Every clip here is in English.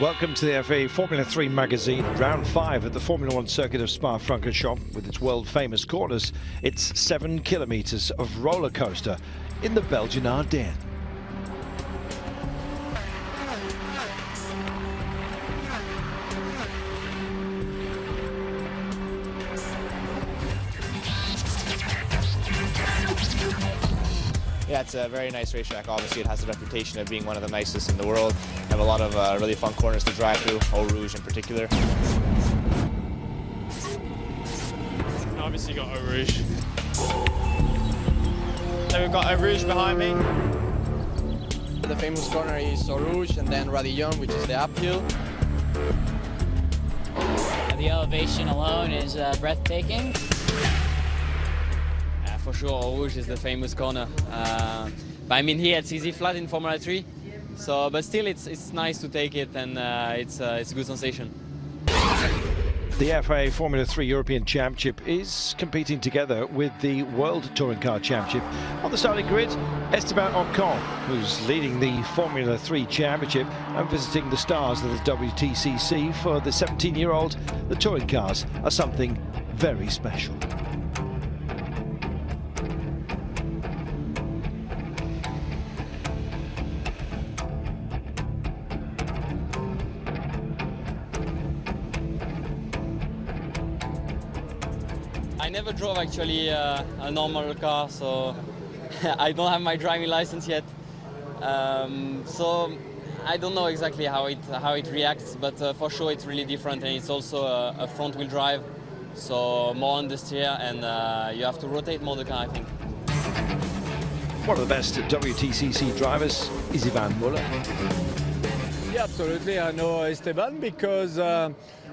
Welcome to the FIA Formula 3 magazine, round 5 at the Formula 1 circuit of Spa-Francorchamps with its world-famous corners. It's 7 kilometres of roller coaster in the Belgian Ardennes. Yeah, it's a very nice racetrack. Obviously, it has the reputation of being one of the nicest in the world. We have a lot of really fun corners to drive through, Eau Rouge in particular. Obviously, you got Eau Rouge. So we've got Eau Rouge behind me. The famous corner is Eau Rouge, and then Radillon, which is the uphill. The elevation alone is breathtaking. For sure, Eau Rouge is the famous corner. But I mean, here it's easy flat in Formula 3, so but still it's nice to take it, and it's a good sensation. The FIA Formula 3 European Championship is competing together with the World Touring Car Championship. On the starting grid, Esteban Ocon, who's leading the Formula 3 Championship and visiting the stars of the WTCC. For the 17-year-old, the touring cars are something very special. I never drove actually a normal car, so I don't have my driving license yet. So I don't know exactly how it reacts, but for sure it's really different, and it's also a front-wheel drive, so more on the steer, and you have to rotate more the car, I think. One of the best WTCC drivers is Ivan Muller. Yeah, absolutely. I know Esteban because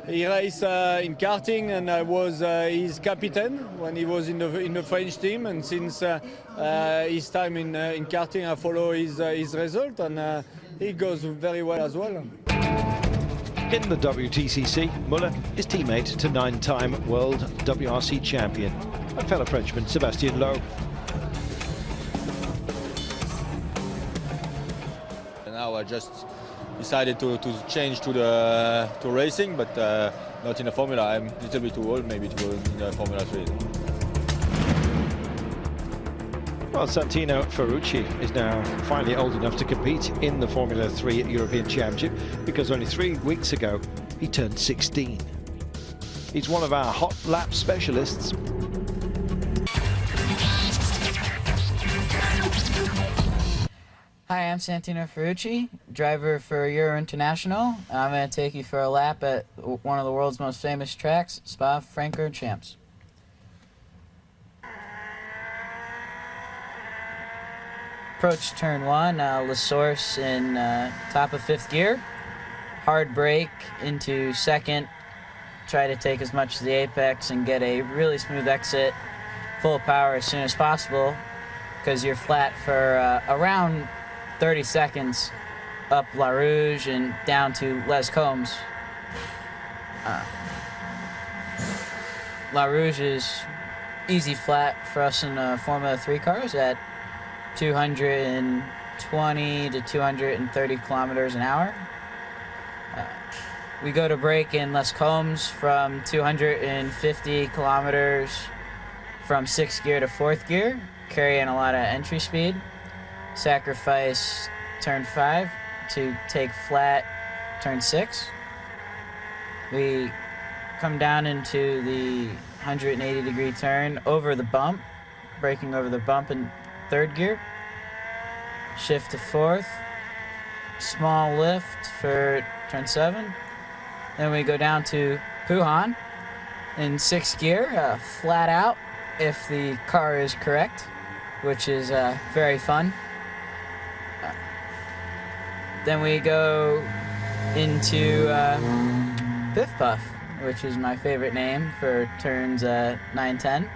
he raced in karting, and I was his captain when he was in the French team. And since his time in karting, I follow his result, and he goes very well as well. In the WTCC, Muller is teammate to 9-time world WRC champion and fellow Frenchman Sébastien Loeb. Now I just decided to change to racing, but not in the Formula. I'm a little bit too old maybe to go in the Formula 3. Well, Santino Ferrucci is now finally old enough to compete in the Formula 3 European Championship, because only 3 weeks ago he turned 16. He's one of our hot lap specialists. Hi, I'm Santino Ferrucci, driver for Euro International. I'm going to take you for a lap at one of the world's most famous tracks, Spa-Francorchamps. Approach turn 1, La Source in top of 5th gear. Hard brake into 2nd. Try to take as much as the apex and get a really smooth exit, full power as soon as possible, because you're flat for around 30 seconds up La Rouge and down to Les Combes. La Rouge is easy flat for us in Formula 3 cars at 220 to 230 kilometers an hour. We go to brake in Les Combes from 250 kilometers from 6th gear to 4th gear, carrying a lot of entry speed. Sacrifice turn 5 to take flat turn 6. We come down into the 180-degree turn over the bump, braking over the bump in 3rd gear. Shift to 4th. Small lift for turn 7. Then we go down to Puhan in 6th gear, flat out if the car is correct, which is very fun. Then we go into Piff Puff, which is my favorite name for turns 9, 10.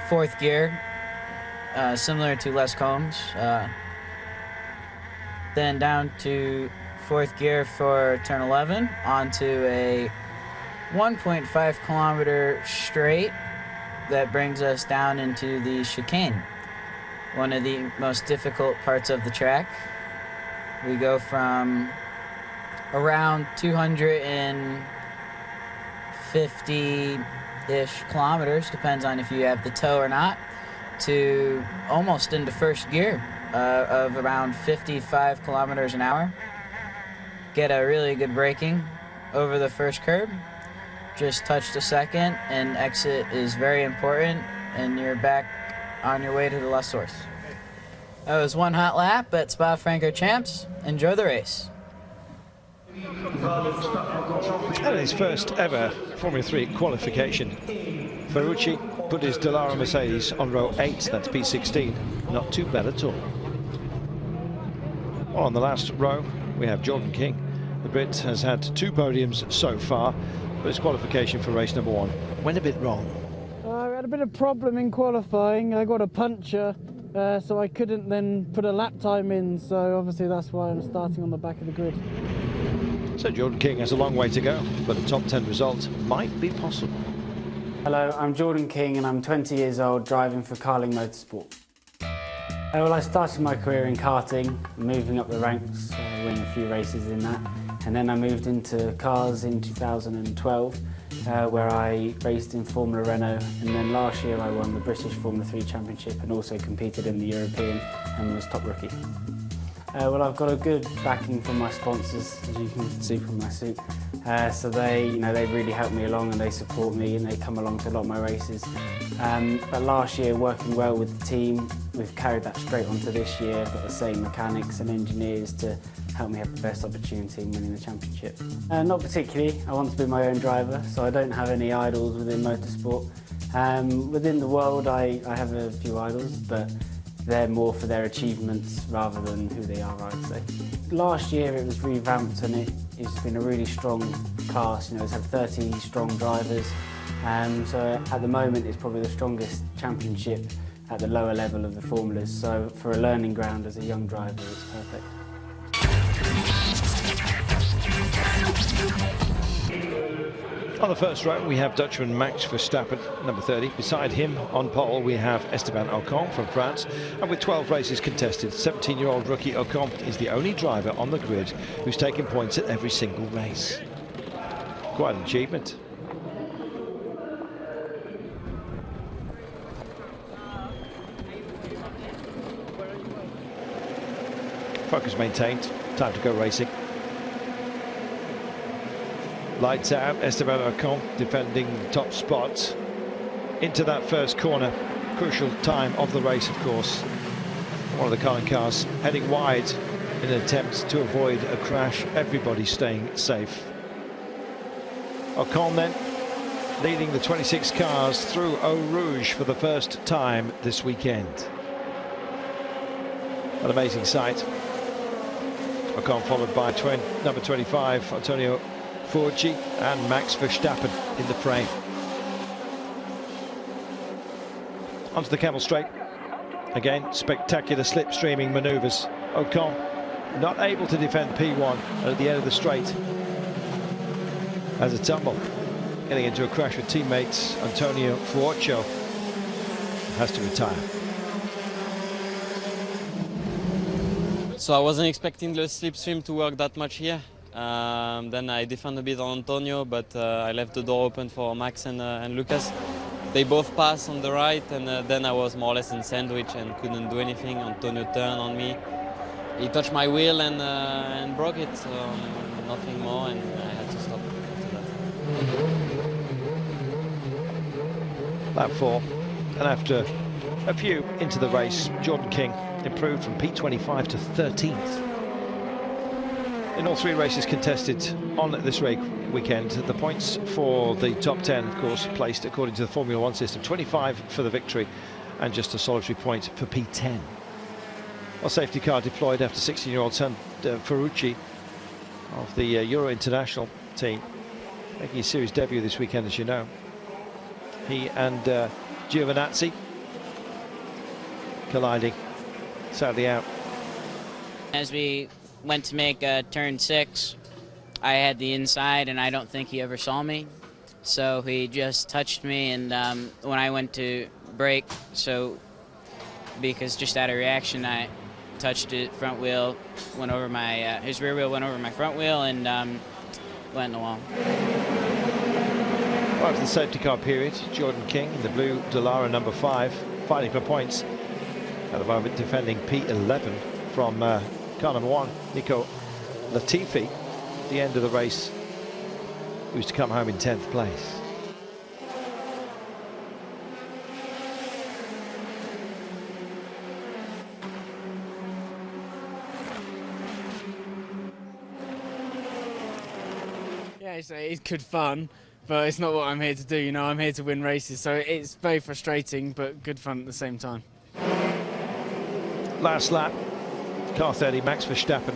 4th gear, similar to Les Combes. Then down to 4th gear for turn 11, onto a 1.5 kilometer straight that brings us down into the chicane, one of the most difficult parts of the track. We go from around 250-ish kilometers, depends on if you have the tow or not, to almost into first gear of around 55 kilometers an hour. Get a really good braking over the first curb. Just touch the second, and exit is very important, and you're back on your way to the last source. That was one hot lap at Spa-Francorchamps. Enjoy the race. And his first ever Formula 3 qualification. Ferrucci put his Dallara Mercedes on row 8, that's P16. Not too bad at all. Well, on the last row, we have Jordan King. The Brit has had 2 podiums so far, but his qualification for race number 1 went a bit wrong. I had a bit of problem in qualifying. I got a puncture, so I couldn't then put a lap time in, so obviously that's why I'm starting on the back of the grid. So Jordan King has a long way to go, but a top 10 result might be possible. Hello, I'm Jordan King and I'm 20 years old, driving for Carling Motorsport. Well, I started my career in karting, moving up the ranks, winning a few races in that, and then I moved into cars in 2012, where I raced in Formula Renault, and then last year I won the British Formula 3 Championship and also competed in the European and was top rookie. Well, I've got a good backing from my sponsors, as you can see from my suit. So they really help me along and they support me and they come along to a lot of my races. But last year, working well with the team, we've carried that straight onto this year. I've got the same mechanics and engineers to help me have the best opportunity in winning the championship. Not particularly. I want to be my own driver, so I don't have any idols within motorsport. Within the world, I have a few idols, but they're more for their achievements rather than who they are, I'd say. Last year it was revamped and it's been a really strong class. It's had 30 strong drivers. So at the moment it's probably the strongest championship at the lower level of the formulas. So for a learning ground as a young driver, it's perfect. On the first row, we have Dutchman Max Verstappen, number 30. Beside him, on pole, we have Esteban Ocon from France. And with 12 races contested, 17-year-old rookie Ocon is the only driver on the grid who's taken points at every single race. Quite an achievement. Focus maintained. Time to go racing. Lights out, Esteban Ocon defending the top spot. Into that first corner, crucial time of the race, of course. One of the Carling cars heading wide in an attempt to avoid a crash. Everybody staying safe. Ocon then leading the 26 cars through Eau Rouge for the first time this weekend. An amazing sight. Ocon followed by number 25, Antonio Ferrucci, and Max Verstappen in the frame. Onto the Camel Straight. Again, spectacular slipstreaming manoeuvres. Ocon not able to defend P1 at the end of the straight. As a tumble, getting into a crash with teammates. Antonio Ferrucci has to retire. So I wasn't expecting the slipstream to work that much here. Then I defended a bit on Antonio, but I left the door open for Max and Lucas. They both passed on the right, and then I was more or less in sandwich and couldn't do anything. Antonio turned on me. He touched my wheel and broke it, so nothing more, and I had to stop after that. Lap 4, and after a few into the race, Jordan King improved from P25 to 13th. In all 3 races contested on this weekend, the points for the top 10, of course, placed according to the Formula 1 system. 25 for the victory and just a solitary point for P10. A safety car deployed after 16-year-old Ferrucci of the Euro International team, making his series debut this weekend, as you know. He and Giovinazzi colliding, sadly out. As we went to make turn 6, I had the inside and I don't think he ever saw me, so he just touched me, and when I went to brake, so because just out of reaction I touched it, front wheel went over my, his rear wheel went over my front wheel and went in the wall. Right to the safety car period, Jordan King in the blue Dallara number 5, fighting for points. At the moment defending P11 from car number 1, Nico Latifi, at the end of the race, who's to come home in 10th place. Yeah, it's good fun, but it's not what I'm here to do. You know, I'm here to win races, so it's very frustrating, but good fun at the same time. Last lap, car 30, Max Verstappen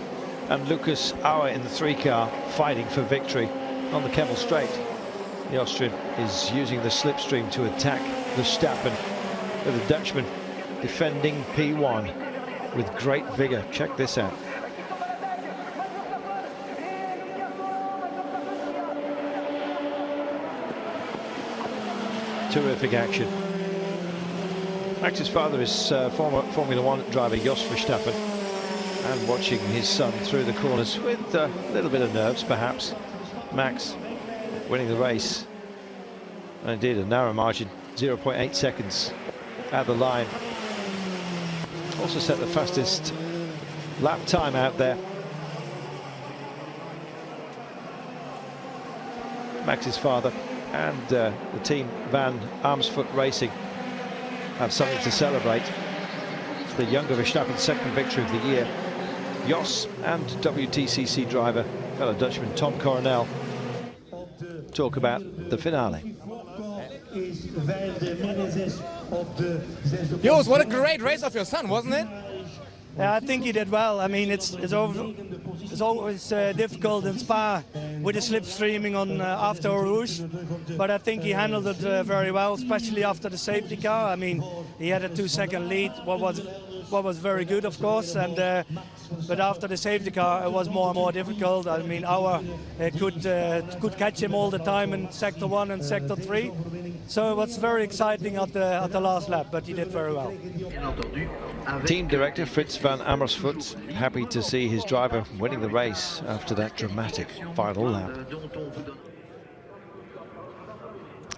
and Lucas Auer in the 3 car fighting for victory on the Kemmel Straight. The Austrian is using the slipstream to attack Verstappen, with the Dutchman defending P1 with great vigor. Check this out. Terrific action. Max's father is former Formula 1 driver Jos Verstappen, and watching his son through the corners with a little bit of nerves perhaps. Max winning the race, and indeed a narrow margin, 0.8 seconds at the line. Also set the fastest lap time out there. Max's father and the team Van Amersfoort Racing have something to celebrate. It's the younger Verstappen's second victory of the year. Jos and WTCC driver, fellow Dutchman Tom Coronel, talk about the finale. Jos, what a great race of your son, wasn't it? Yeah, I think he did well. I mean, it's always difficult in Spa with the slipstreaming on after Rouge, but I think he handled it very well, especially after the safety car. I mean, he had a 2-second lead, what was very good, of course, and but after the safety car, it was more and more difficult. I mean, Auer could catch him all the time in sector 1 and sector 3, so it was very exciting at the last lap, but he did very well. Team director Fritz van Amersfoort happy to see his driver winning the race after that dramatic final lap.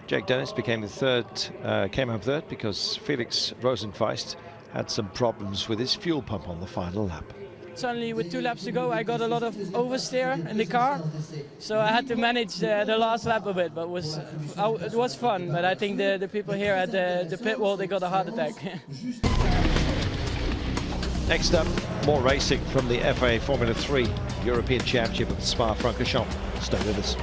Jake Dennis became the came home third because Felix Rosenfeist had some problems with his fuel pump on the final lap. Suddenly, with 2 laps to go, I got a lot of oversteer in the car, so I had to manage the last lap a bit, but it was fun. But I think the people here at the pit wall, they got a heart attack. Next up, more racing from the FIA Formula 3 European Championship of the Spa-Francorchamps. Stay with us.